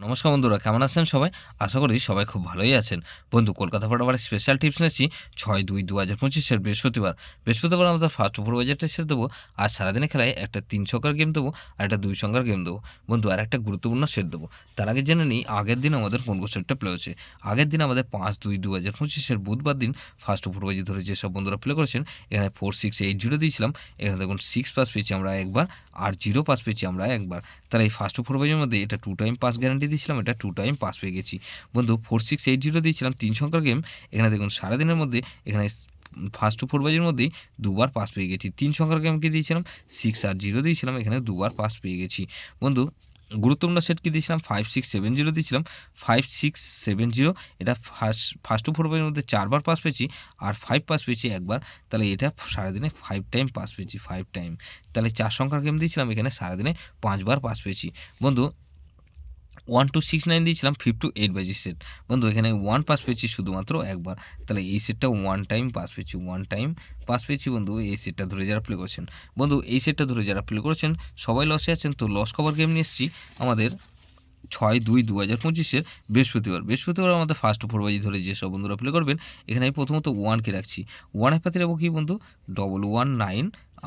নমস্কার বন্ধুরা, কেমন আছেন সবাই? আশা করি সবাই খুব ভালোই আছেন। বন্ধু, কলকাতা ফুটবলের স্পেশাল টিপস নিয়েছি 6-2-2025 বৃহস্পতিবার আমরা ফার্স্ট ওভার বাজেটটা ছেড়ে দেবো। আর সারাদিনের খেলায় একটা 3 সংখ্যার গেম দেবো আর একটা 2 সংখ্যার গেম দেবো। বন্ধু, আর একটা গুরুত্বপূর্ণ সেট দেবো। তার আগে জেনে নিই আগের দিন আমাদের কোন কোন সেটটা প্লে হয়েছে। আগের দিন আমাদের 5-2-2025 বুধবার দিন ফার্স্ট ওভার বাজি ধরে যেসব বন্ধুরা প্লে করেছেন, এখানে 4-6-8-0 দিয়েছিলাম। এখানে দেখুন 6 পাস পেয়েছি আমরা একবার, আর 0 পাস পেয়েছি আমরা একবার। তাহলে এই ফার্স্ট ওভার বাজির মধ্যে এটা 2 টাইম পাস গ্যারান্টি দিয়েছিলাম, এটা 2 টাইম পাস পেয়ে গেছি। বন্ধু, 4-6-8-0 দিয়েছিলাম 3 সংখ্যার গেম। এখানে দেখুন সারাদিনের মধ্যে এখানে ফার্স্ট টু 4 বাজির মধ্যেই দুবার পাস পেয়ে গেছি। 3 সংখ্যার গেমকে দিয়েছিলাম 6 আর 0 দিয়েছিলাম, এখানে দুবার পাস পেয়ে গেছি। বন্ধু, গুরুত্বপূর্ণ সেট কি দিয়েছিলাম 5-6-7-0 দিয়েছিলাম। 5-6-7-0 এটা ফার্স্ট টু 4 বাজির মধ্যে 4 বার পাস পেয়েছি, আর 5 পাস পেয়েছি একবার। তাহলে এটা সারাদিনে 5 টাইম পাস পেয়েছি, 5 টাইম। তাহলে 4 সংখ্যার গেম দিয়েছিলাম, এখানে সারাদিনে 5 বার পাস পেয়েছি। বন্ধু, 1-2-6-9 দিয়েছিলাম 5-8 বাজির সেট। বন্ধু, এখানে 1 পাস পেয়েছি শুধুমাত্র একবার। তাহলে এই সেটটা 1 টাইম পাস পেয়েছি, 1 টাইম পাস পেয়েছি। বন্ধু, এই সেটটা ধরে যারা প্লে করেছেন, বন্ধু এই সেটটা ধরে যারা প্লে করেছেন সবাই লসে আছেন। তো লস কভার গেম নিয়ে এসেছি আমাদের 6-2-2025 বৃহস্পতিবার আমাদের ফার্স্ট 4 বাজি ধরে যেসব বন্ধুরা প্লে করবেন, এখানে আমি প্রথমত 1কে রাখছি। 1-এর পাতে রাখবো কি বন্ধু? 1-1-9।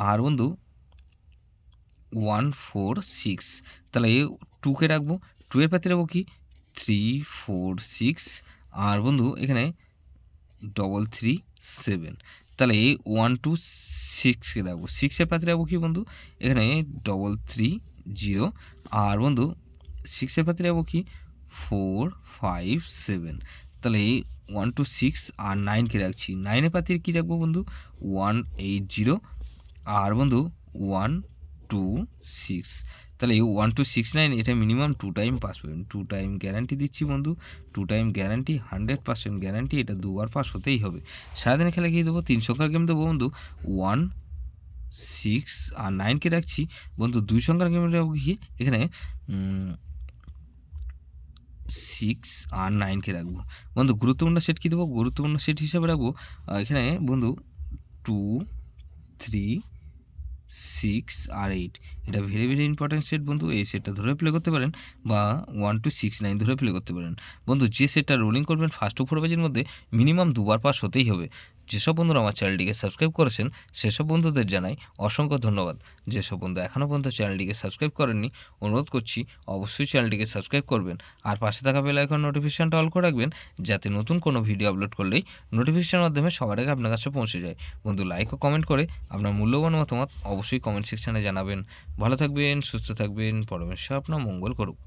আর বন্ধু 1-4-6। তাহলে এই 2কে রাখবো। 2-এর পাতে রাখবো কি? 3-4-6। আর বন্ধু এখানে 3-3-7। তাহলে এই 1-2-6কে রাখবো। 6-এর পাতে রাখবো কি বন্ধু? এখানে 3-3-0। আর বন্ধু 6-এর পাতে রাখবো কি? 4-5-7। তাহলে এই 1-2-6 আর 9কে রাখছি। 9-এর পাতে কি রাখবো বন্ধু? 1-8-0। আর বন্ধু 1-2-6। তাহলে এই 1-2-6-9 এটা মিনিমাম 2 টাইম পাস পাবেন। 2 টাইম গ্যারান্টি দিচ্ছি বন্ধু, 2 টাইম গ্যারান্টি, 100% গ্যারান্টি। এটা দুবার পাস হতেই হবে। সারাদিনের খেলা কি দেবো? 3 সংখ্যার গেম দেবো বন্ধু। 1-6 আর 9কে রাখছি। বন্ধু 2 সংখ্যার গেম রাখবো কি? এখানে 6 আর 9কে রাখবো। বন্ধু, গুরুত্বপূর্ণ সেট কী দেবো? গুরুত্বপূর্ণ সেট হিসাবে রাখবো এখানে বন্ধু 2-3-6 আর 8। এটা ভেরি ভেরি ইম্পর্ট্যান্ট সেট বন্ধু। এই সেটটা ধরে প্লে করতে পারেন, বা 1-2-6-9 ধরে প্লে করতে পারেন। বন্ধু, যে সেটটা রোলিং করবেন ফার্স্ট টু 4 বাজির মধ্যে মিনিমাম দুবার পাস হতেই হবে। যেসব বন্ধুরা আমার চ্যানেলটিকে সাবস্ক্রাইব করেছেন সেসব বন্ধুদের জানাই অসংখ্য ধন্যবাদ। যেসব বন্ধু এখনও পর্যন্ত চ্যানেলটিকে সাবস্ক্রাইব করেননি, অনুরোধ করছি অবশ্যই চ্যানেলটিকে সাবস্ক্রাইব করবেন। আর পাশে থাকা বেল আইকন নোটিফিকেশনটা অল করে রাখবেন, যাতে নতুন কোনো ভিডিও আপলোড করলেই নোটিফিকেশনের মাধ্যমে সবার আগে আপনার কাছে পৌঁছে যায়। বন্ধু, লাইক ও কমেন্ট করে আপনার মূল্যবান মতামত অবশ্যই কমেন্ট সেকশানে জানাবেন। ভালো থাকবেন, সুস্থ থাকবেন, পরমেশ্বর আপনার মঙ্গল করুক।